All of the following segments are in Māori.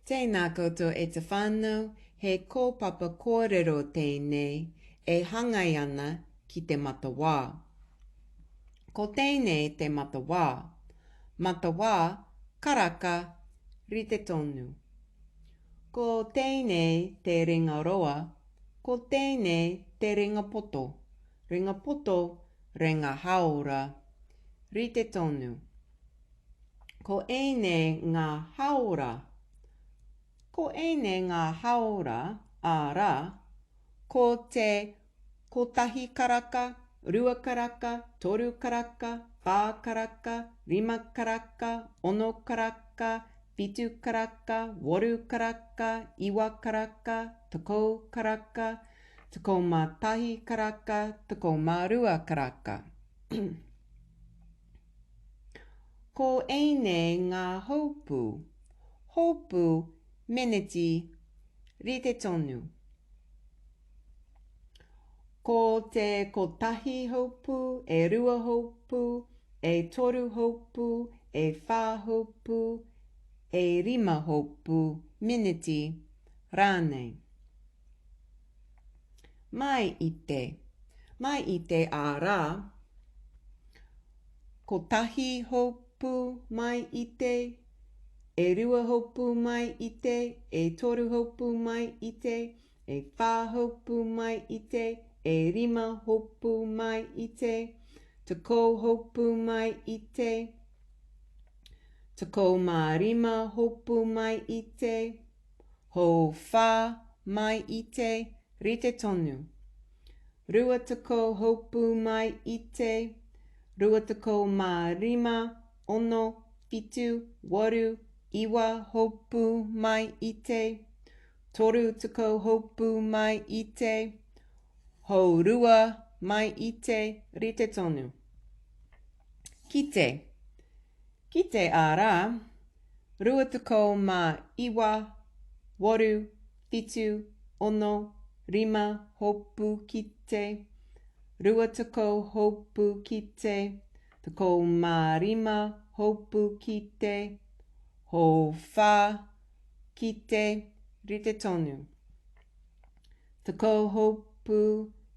Tēnā koutou e te whānau, he kōpapa kōrero tēnei e hangai ana ki te matawā. Ko tēnei te matawā. Matawā, karaka, rite tonu. Ko tēnei te ringa roa, ko tēnei te ringa poto. Ringa poto, ringa haora, rite tonu. Ko ēnei ngā haora. Ko ēnei ngā haora, ārā, ko te kotahi karaka, rua karaka, toru karaka, pā karaka, rima karaka, ono karaka, pitu karaka, waru karaka, iwa karaka, takou karaka, takou mātahi karaka, takou mārua karaka. Ko ēnei ngā haupu. Haupu, meneti, rite tonu. Ko te kotahi haupu, e rua haupu, e toru haupu, e whā haupu, e rima haupu, meneti, rānei. Mai ite. Mai ite ārā. Kotahi haupu mai ite, e rua haupu mai ite, e toru haupu mai ite, e whā haupu mai ite, e rima haupu mai ite, takou haupu mai ite, takou mārima haupu mai ite, hou whā mai ite, rite tonu. Rua takou haupu mai ite, rua takou mārima, ono, pitu, waru, iwa haupu mai ite, toru takou haupu mai ite, hou rua mai ite, rite tonu. Kite. Kite ārā, rua takou mā iwa, waru, pitu, ono, rima haupu kite, rua takou haupu kite, takou mārima haupu kite, hou whā kite, rite tonu. Takou haupu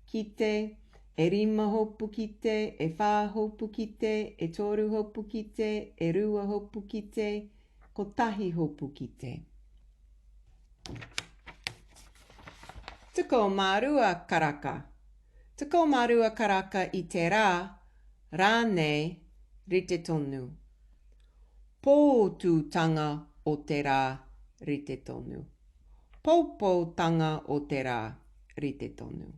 kite, e rima haupu kite, e whā haupu kite, e toru haupu kite, e rua haupu kite, kotahi haupu kite. Takou mārua karaka. Takou mārua karaka i te rā, rānei, rite tonu. Pōtūtanga o te rā, rite tonu. Pōpōtanga o te rā, rite tonu.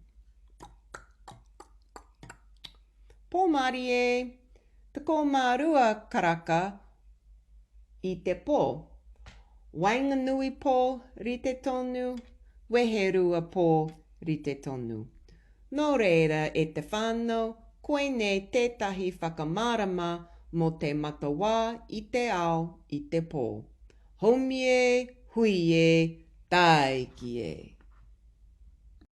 Pōmari e, takou mārua karaka i te pō. Wainganui pō, rite tonu. Weherua pō, rite tonu. Nō reira e te whānau, koenei tētahi whakamārama mō te matawā i te ao i te pō. Haumi e, hui e, taiki e.